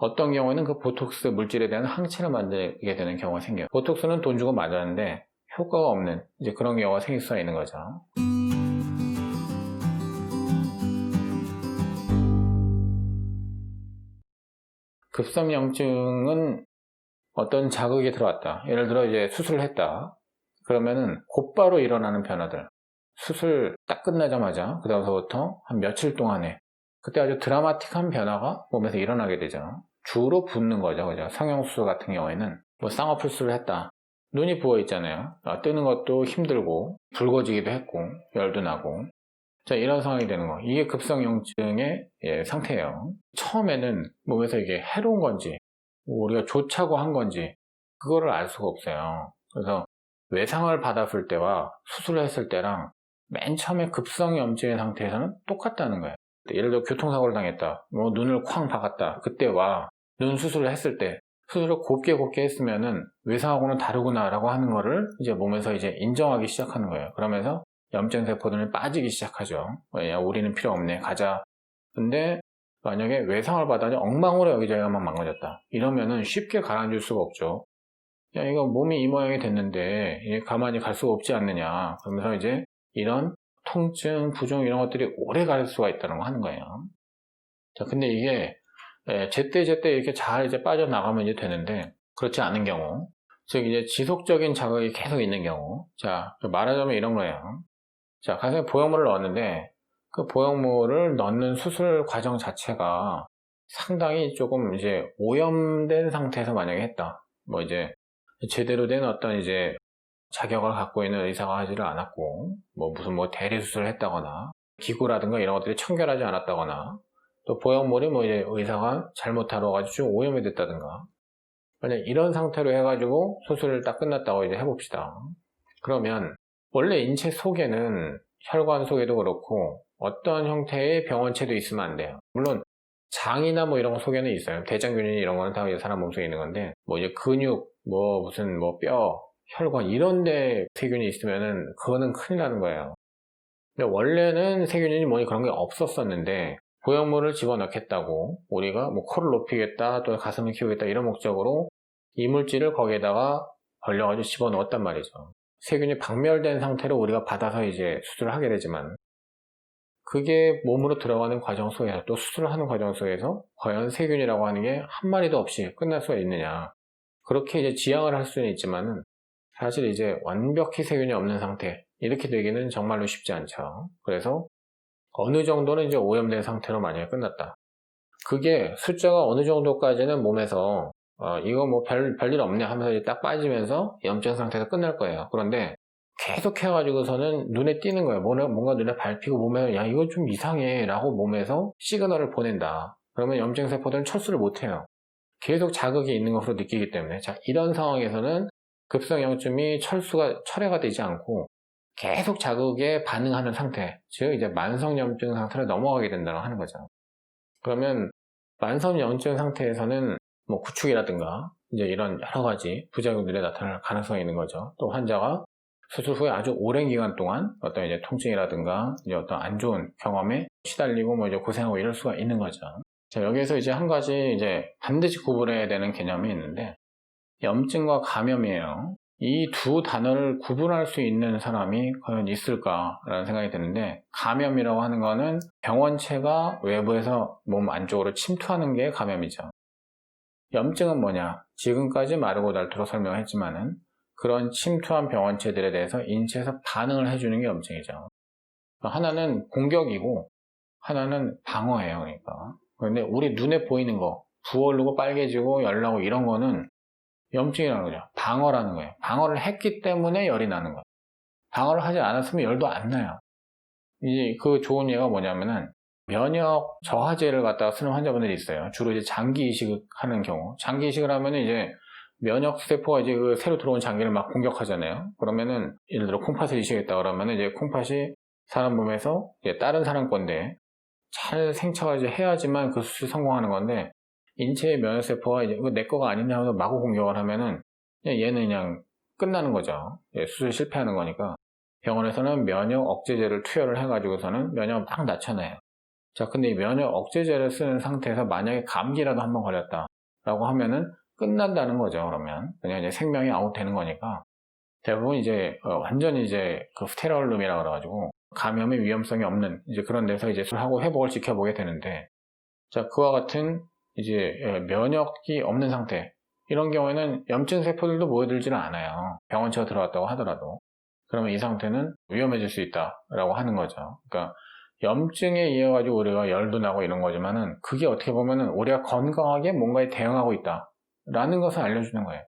어떤 경우에는 그 보톡스 물질에 대한 항체를 만들게 되는 경우가 생겨요. 보톡스는 돈 주고 맞았는데 효과가 없는 이제 그런 경우가 생길 수가 있는 거죠. 급성염증은 어떤 자극이 들어왔다. 예를 들어 이제 수술을 했다. 그러면은 곧바로 일어나는 변화들. 수술 딱 끝나자마자 그 다음서부터 한 며칠 동안에 그때 아주 드라마틱한 변화가 몸에서 일어나게 되죠. 주로 붓는 거죠. 그죠? 성형수술 같은 경우에는 뭐 쌍꺼풀수술을 했다. 눈이 부어 있잖아요. 뜨는 것도 힘들고 붉어지기도 했고 열도 나고 자, 이런 상황이 되는 거. 이게 급성염증의 상태예요. 처음에는 몸에서 이게 해로운 건지 우리가 좋자고 한 건지 그거를 알 수가 없어요. 그래서 외상을 받았을 때와 수술을 했을 때랑 맨 처음에 급성염증의 상태에서는 똑같다는 거예요. 예를 들어 교통사고를 당했다, 뭐 눈을 쾅 박았다, 그때와 눈 수술을 했을 때 수술을 곱게 했으면은 외상하고는 다르구나 라고 하는 거를 이제 몸에서 이제 인정하기 시작하는 거예요. 그러면서 염증 세포들이 빠지기 시작하죠. 야, 우리는 필요 없네, 가자. 근데 만약에 외상을 받아서 엉망으로 여기저기가 막 망가졌다, 이러면은 쉽게 가라앉을 수가 없죠. 야, 이거 몸이 이 모양이 됐는데 가만히 갈 수가 없지 않느냐. 그러면서 이제 이런 통증, 부종 이런 것들이 오래 갈 수가 있다는 거 하는 거예요. 자, 근데 이게 제때 이렇게 잘 이제 빠져나가면 이제 되는데 그렇지 않은 경우, 즉 이제 지속적인 자극이 계속 있는 경우, 자, 말하자면 이런 거예요. 자, 가슴에 보형물을 넣었는데 그 보형물을 넣는 수술 과정 자체가 상당히 조금 이제 오염된 상태에서 만약에 했다. 뭐 이제 제대로 된 어떤 이제 자격을 갖고 있는 의사가 하지를 않았고, 뭐 무슨 뭐 대리수술을 했다거나, 기구라든가 이런 것들이 청결하지 않았다거나, 또 보형물이 뭐 이제 의사가 잘못 다뤄가지고 좀 오염이 됐다든가, 만약 이런 상태로 해가지고 수술을 딱 끝났다고 이제 해봅시다. 그러면 원래 인체 속에는 혈관 속에도 그렇고 어떤 형태의 병원체도 있으면 안 돼요. 물론 장이나 뭐 이런 거 속에는 있어요. 대장균이 이런 거는 다 사람 몸속에 있는 건데, 뭐 이제 근육, 뭐 무슨 뭐 뼈, 혈관 이런 데 세균이 있으면은 그거는 큰일 나는 거예요. 근데 원래는 세균이 뭐니 그런 게 없었었는데 보형물을 집어넣겠다고 우리가 뭐 코를 높이겠다 또 가슴을 키우겠다 이런 목적으로 이물질을 거기에다가 벌려가지고 집어넣었단 말이죠. 세균이 박멸된 상태로 우리가 받아서 이제 수술을 하게 되지만 그게 몸으로 들어가는 과정 속에서 또 수술을 하는 과정 속에서 과연 세균이라고 하는 게 한 마리도 없이 끝날 수가 있느냐. 그렇게 이제 지향을 할 수는 있지만은 사실 이제 완벽히 세균이 없는 상태 이렇게 되기는 정말로 쉽지 않죠. 그래서 어느 정도는 이제 오염된 상태로 만약에 끝났다. 그게 숫자가 어느 정도까지는 몸에서 이거 뭐 별일 없네 하면서 이제 딱 빠지면서 염증 상태에서 끝날 거예요. 그런데 계속 해가지고서는 눈에 띄는 거예요. 뭔가 눈에 밟히고 몸에 야 이거 좀 이상해 라고 몸에서 시그널을 보낸다. 그러면 염증 세포들은 철수를 못해요. 계속 자극이 있는 것으로 느끼기 때문에. 자, 이런 상황에서는 급성염증이 철회가 되지 않고 계속 자극에 반응하는 상태, 즉 이제 만성염증 상태로 넘어가게 된다고 하는 거죠. 그러면 만성염증 상태에서는 뭐 구축이라든가 이제 이런 여러 가지 부작용들이 나타날 가능성이 있는 거죠. 또 환자가 수술 후에 아주 오랜 기간 동안 어떤 이제 통증이라든가 이제 어떤 안 좋은 경험에 시달리고 뭐 이제 고생하고 이럴 수가 있는 거죠. 자, 여기에서 이제 한 가지 이제 반드시 구분해야 되는 개념이 있는데 염증과 감염이에요. 이 두 단어를 구분할 수 있는 사람이 과연 있을까라는 생각이 드는데, 감염이라고 하는 거는 병원체가 외부에서 몸 안쪽으로 침투하는 게 감염이죠. 염증은 뭐냐? 지금까지 마르고 닳도록 설명했지만은 그런 침투한 병원체들에 대해서 인체에서 반응을 해주는 게 염증이죠. 하나는 공격이고 하나는 방어예요. 그러니까. 그런데 우리 눈에 보이는 거, 부어오르고 빨개지고 열나고 이런 거는 염증이라는 거죠. 방어라는 거예요. 방어를 했기 때문에 열이 나는 거예요. 방어를 하지 않았으면 열도 안 나요. 이제 그 좋은 예가 뭐냐면은 면역 저하제를 갖다가 쓰는 환자분들이 있어요. 주로 이제 장기 이식을 하는 경우. 장기 이식을 하면은 이제 면역 세포가 이제 그 새로 들어온 장기를 막 공격하잖아요. 그러면은 예를 들어 콩팥을 이식했다 그러면은 이제 콩팥이 사람 몸에서 이제 다른 사람 건데 잘 생착을 이제 해야지만 그 수술 성공하는 건데, 인체의 면역세포가 이제 이거 내 거가 아니냐 하면서 마구 공격을 하면은 얘는 그냥 끝나는 거죠. 수술 실패하는 거니까 병원에서는 면역 억제제를 투여를 해가지고서는 면역을 막 낮춰놔요. 자, 근데 이 면역 억제제를 쓰는 상태에서 만약에 감기라도 한번 걸렸다라고 하면은 끝난다는 거죠. 그냥 이제 생명이 아웃되는 거니까 대부분 이제 완전히 이제 그 스테롤룸이라 그래가지고 감염의 위험성이 없는 이제 그런 데서 이제 하고 회복을 지켜보게 되는데, 자, 그와 같은 이제 면역이 없는 상태, 이런 경우에는 염증 세포들도 모여들지는 않아요. 병원치가 들어왔다고 하더라도. 그러면 이 상태는 위험해질 수 있다라고 하는 거죠. 그러니까 염증에 의해 가지고 우리가 열도 나고 이런 거지만은 그게 어떻게 보면은 우리가 건강하게 뭔가에 대응하고 있다라는 것을 알려주는 거예요.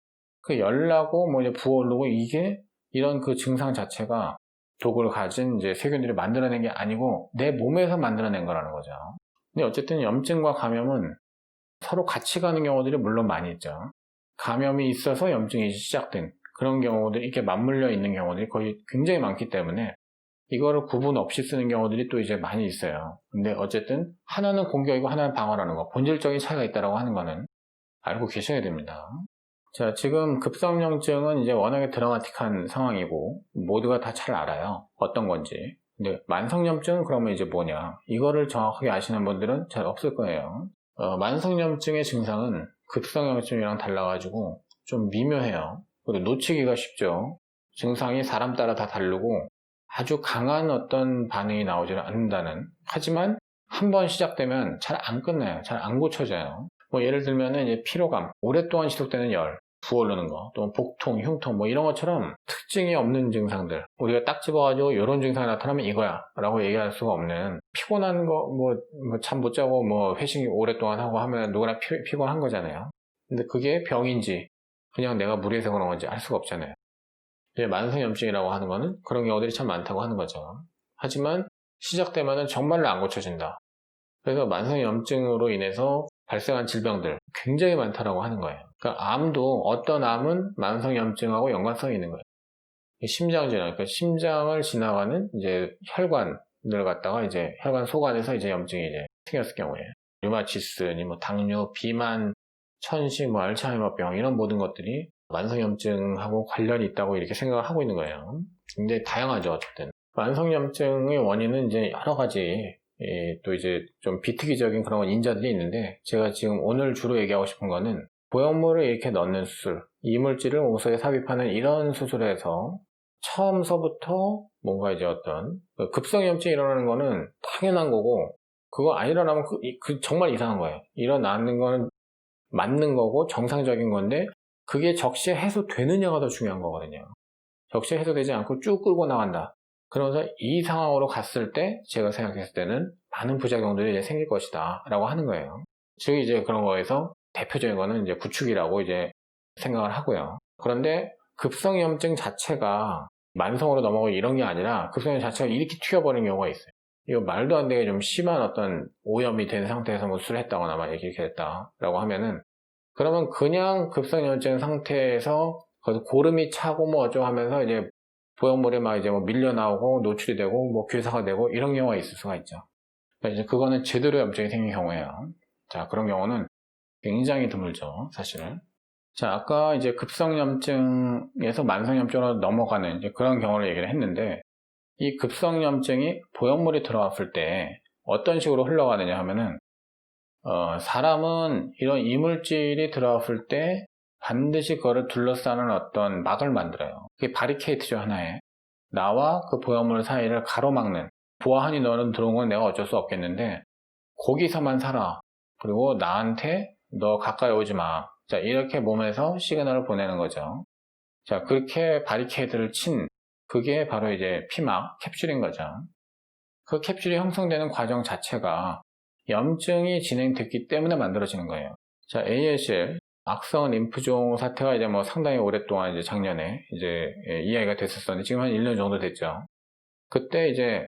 그 열나고 뭐 이제 부어오르고 이게 이런 그 증상 자체가 독을 가진 이제 세균들이 만들어낸 게 아니고 내 몸에서 만들어낸 거라는 거죠. 근데 어쨌든 염증과 감염은 서로 같이 가는 경우들이 물론 많이 있죠. 감염이 있어서 염증이 시작된 그런 경우들이 이렇게 맞물려 있는 경우들이 거의 굉장히 많기 때문에 이거를 구분 없이 쓰는 경우들이 또 이제 많이 있어요. 근데 어쨌든 하나는 공격이고 하나는 방어라는 거, 본질적인 차이가 있다고 하는 거는 알고 계셔야 됩니다. 자, 지금 급성염증은 이제 워낙에 드라마틱한 상황이고 모두가 다 잘 알아요. 어떤 건지. 근데 만성염증은 그러면 이제 뭐냐? 이거를 정확하게 아시는 분들은 잘 없을 거예요. 만성염증의 증상은 급성염증이랑 달라가지고 좀 미묘해요. 그리고 놓치기가 쉽죠. 증상이 사람 따라 다 다르고 아주 강한 어떤 반응이 나오지는 않는다는. 하지만 한 번 시작되면 잘 안 끝나요. 잘 안 고쳐져요. 뭐 예를 들면은 이제 피로감, 오랫동안 지속되는 열, 부어오르는 거, 또 복통, 흉통 뭐 이런 것처럼 특징이 없는 증상들, 우리가 딱 집어가지고 이런 증상이 나타나면 이거야 라고 얘기할 수가 없는, 피곤한 거 뭐 잠 못 자고 뭐 회식 오랫동안 하고 하면 누구나 피곤한 거잖아요. 근데 그게 병인지 그냥 내가 무리해서 그런 건지 알 수가 없잖아요. 만성염증이라고 하는 거는 그런 경우들이 참 많다고 하는 거죠. 하지만 시작되면은 정말로 안 고쳐진다. 그래서 만성염증으로 인해서 발생한 질병들 굉장히 많다라고 하는 거예요. 그러니까 암도 어떤 암은 만성염증하고 연관성이 있는 거예요. 심장질환, 그러니까 심장을 지나가는 이제 혈관을 갖다가 이제 혈관 속안에서 이제 염증이 이제 생겼을 경우에 류마티스니 뭐 당뇨, 비만, 천식, 뭐 알츠하이머병 이런 모든 것들이 만성염증하고 관련이 있다고 이렇게 생각을 하고 있는 거예요. 굉장히 다양하죠, 어쨌든. 만성염증의 원인은 이제 여러 가지 또 이제 좀 비특이적인 그런 인자들이 있는데, 제가 지금 오늘 주로 얘기하고 싶은 거는 보형물을 이렇게 넣는 수술, 이물질을 옷에 삽입하는 이런 수술에서 처음서부터 뭔가 이제 어떤 급성염증이 일어나는 거는 당연한 거고, 그거 안 일어나면 정말 이상한 거예요. 일어나는 거는 맞는 거고 정상적인 건데 그게 적시에 해소되느냐가 더 중요한 거거든요. 적시에 해소되지 않고 쭉 끌고 나간다. 그러면서 이 상황으로 갔을 때 제가 생각했을 때는 많은 부작용들이 이제 생길 것이다 라고 하는 거예요. 즉 이제 그런 거에서 대표적인 거는 이제 구축이라고 이제 생각을 하고요. 그런데 급성염증 자체가 만성으로 넘어가고 이런 게 아니라 급성염증 자체가 이렇게 튀어버리는 경우가 있어요. 이거 말도 안 되게 좀 심한 어떤 오염이 된 상태에서 뭐 술을 했다거나 막 이렇게 됐다라고 하면은, 그러면 그냥 급성염증 상태에서 거기서 고름이 차고 뭐 어쩌고 하면서 이제 보형물이 막 이제 뭐 밀려 나오고 노출이 되고 뭐 괴사가 되고 이런 경우가 있을 수가 있죠. 그러니까 이제 그거는 제대로 염증이 생긴 경우예요. 자, 그런 경우는 굉장히 드물죠, 사실은. 자, 아까 이제 급성염증에서 만성염증으로 넘어가는 이제 그런 경우를 얘기를 했는데, 이 급성염증이 보형물이 들어왔을 때 어떤 식으로 흘러가느냐 하면은, 사람은 이런 이물질이 들어왔을 때 반드시 그거를 둘러싸는 어떤 막을 만들어요. 그게 바리케이트죠, 하나의. 나와 그 보형물 사이를 가로막는. 보아하니 너는 들어온 건 내가 어쩔 수 없겠는데 거기서만 살아. 그리고 나한테 너 가까이 오지 마. 자, 이렇게 몸에서 시그널을 보내는 거죠. 자, 그렇게 바리케이트를 친 그게 바로 이제 피막, 캡슐인 거죠. 그 캡슐이 형성되는 과정 자체가 염증이 진행됐기 때문에 만들어지는 거예요. 자, ALCL, 악성 림프종 사태가 이제 뭐 상당히 오랫동안 이제 작년에 이제 이야기가 됐었었는데 지금 한 1년 정도 됐죠. 그때 이제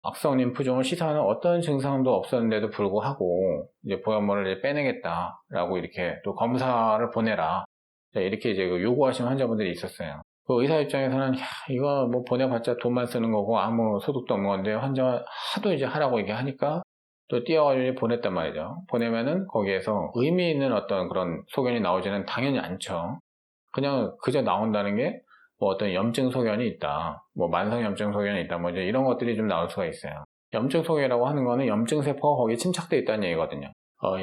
악성 림프종을 시사하는 어떤 증상도 없었는데도 불구하고 이제 보형물을 이제 빼내겠다라고 이렇게 또 검사를 보내라. 자, 이렇게 이제 요구하시는 환자분들이 있었어요. 그 의사 입장에서는 야, 이거 뭐 보내봤자 돈만 쓰는 거고 아무 소득도 없는 건데 환자가 하도 이제 하라고 얘기하니까 또 뛰어가지고 보냈단 말이죠. 보내면은 거기에서 의미 있는 어떤 그런 소견이 나오지는 당연히 않죠. 그냥 그저 나온다는 게 뭐 어떤 염증 소견이 있다, 뭐 만성염증 소견이 있다, 뭐 이제 이런 것들이 좀 나올 수가 있어요. 염증소견이라고 하는 거는 염증세포가 거기에 침착되어 있다는 얘기거든요.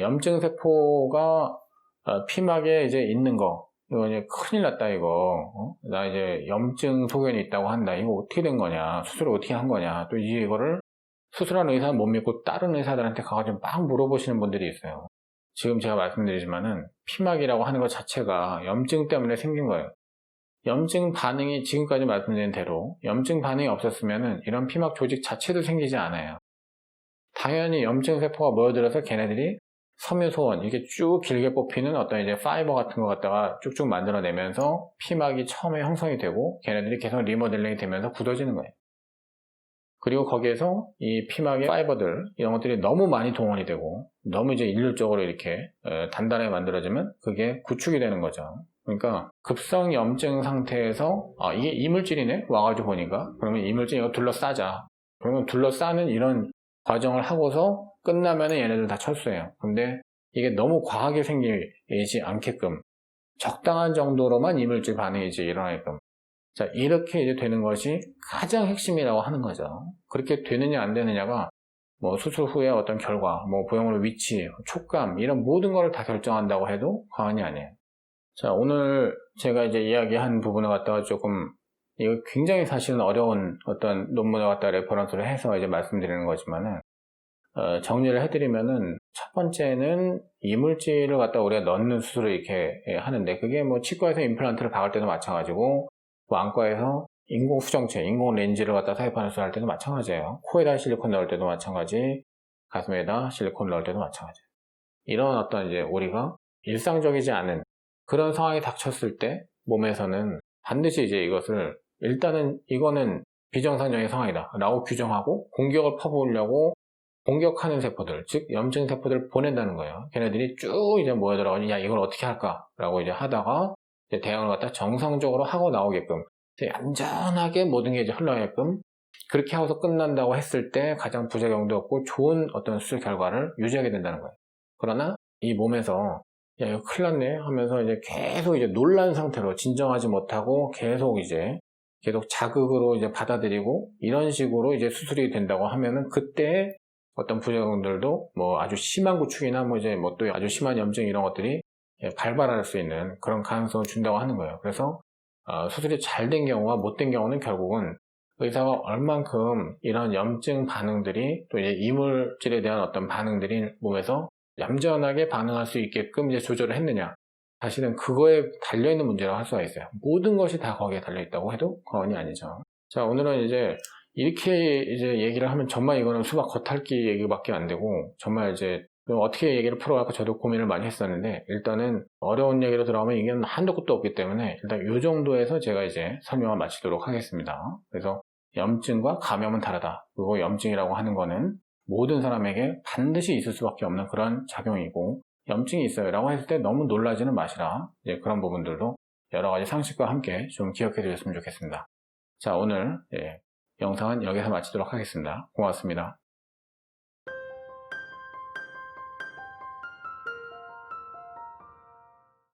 염증세포가 피막에 이제 있는 거, 이거 이제 큰일 났다, 이거. 나 이제 염증 소견이 있다고 한다. 이거 어떻게 된 거냐? 수술을 어떻게 한 거냐? 또 이거를 수술한 의사는 못 믿고 다른 의사들한테 가가지고 막 물어보시는 분들이 있어요. 지금 제가 말씀드리지만은 피막이라고 하는 것 자체가 염증 때문에 생긴 거예요. 염증 반응이 지금까지 말씀드린 대로 염증 반응이 없었으면은 이런 피막 조직 자체도 생기지 않아요. 당연히 염증 세포가 모여들어서 걔네들이 섬유소원, 이게 쭉 길게 뽑히는 어떤 이제 파이버 같은 거 갖다가 쭉쭉 만들어내면서 피막이 처음에 형성이 되고 걔네들이 계속 리모델링이 되면서 굳어지는 거예요. 그리고 거기에서 이 피막의 파이버들, 이런 것들이 너무 많이 동원이 되고 너무 이제 일률적으로 이렇게 단단하게 만들어지면 그게 구축이 되는 거죠. 그러니까 급성 염증 상태에서 이게 이물질이네? 와가지고 보니까 그러면 이물질 이거 둘러싸자. 그러면 둘러싸는 이런 과정을 하고서 끝나면은 얘네들 다 철수해요. 근데 이게 너무 과하게 생기지 않게끔 적당한 정도로만 이물질 반응이 이제 일어나게끔. 자, 이렇게 이제 되는 것이 가장 핵심이라고 하는 거죠. 그렇게 되느냐 안 되느냐가 뭐 수술 후에 어떤 결과, 뭐 보형물 위치, 촉감 이런 모든 걸 다 결정한다고 해도 과언이 아니에요. 자, 오늘 제가 이제 이야기한 부분을 갖다가 조금 이거 굉장히 사실은 어려운 어떤 논문을 갖다 레퍼런스를 해서 이제 말씀드리는 거지만은 정리를 해드리면은 첫 번째는 이물질을 갖다 우리가 넣는 수술을 이렇게 하는데 그게 뭐 치과에서 임플란트를 박을 때도 마찬가지고 뭐 안과에서 인공 수정체, 인공 렌즈를 갖다 삽입하는 수술을 할 때도 마찬가지예요. 코에다 실리콘 넣을 때도 마찬가지, 가슴에다 실리콘 넣을 때도 마찬가지예요. 이런 어떤 이제 우리가 일상적이지 않은 그런 상황이 닥쳤을 때 몸에서는 반드시 이제 이것을 일단은 이거는 비정상적인 상황이다 라고 규정하고 공격을 퍼부으려고 공격하는 세포들, 즉 염증 세포들을 보낸다는 거예요. 걔네들이 쭉 이제 모여들어가지고 야 이걸 어떻게 할까 라고 이제 하다가 이제 대응을 갖다 정상적으로 하고 나오게끔 얌전하게 모든 게 이제 흘러가게끔 그렇게 하고서 끝난다고 했을 때 가장 부작용도 없고 좋은 어떤 수술 결과를 유지하게 된다는 거예요. 그러나 이 몸에서 야 이거 큰일 났네 하면서 이제 계속 이제 놀란 상태로 진정하지 못하고 계속 자극으로 이제 받아들이고 이런 식으로 이제 수술이 된다고 하면은 그때 어떤 부작용들도 뭐 아주 심한 구축이나 뭐 이제 뭐 또 아주 심한 염증 이런 것들이 발발할 수 있는 그런 가능성을 준다고 하는 거예요. 그래서 수술이 잘 된 경우와 못 된 경우는 결국은 의사가 얼만큼 이런 염증 반응들이 또 이제 이물질에 대한 어떤 반응들이 몸에서 얌전하게 반응할 수 있게끔 이제 조절을 했느냐. 사실은 그거에 달려있는 문제라고 할 수가 있어요. 모든 것이 다 거기에 달려있다고 해도 과언이 아니죠. 자, 오늘은 이제 이렇게 이제 얘기를 하면 정말 이거는 수박 겉핥기 얘기밖에 안 되고 정말 이제 어떻게 얘기를 풀어갈까 저도 고민을 많이 했었는데 일단은 어려운 얘기로 들어가면 이게 한도 끝도 없기 때문에 일단 이 정도에서 제가 이제 설명을 마치도록 하겠습니다. 그래서 염증과 감염은 다르다. 그리고 염증이라고 하는 거는 모든 사람에게 반드시 있을 수밖에 없는 그런 작용이고 염증이 있어요 라고 했을 때 너무 놀라지는 마시라. 이제 그런 부분들도 여러 가지 상식과 함께 좀 기억해 주셨으면 좋겠습니다. 자, 오늘 영상은 여기서 마치도록 하겠습니다. 고맙습니다.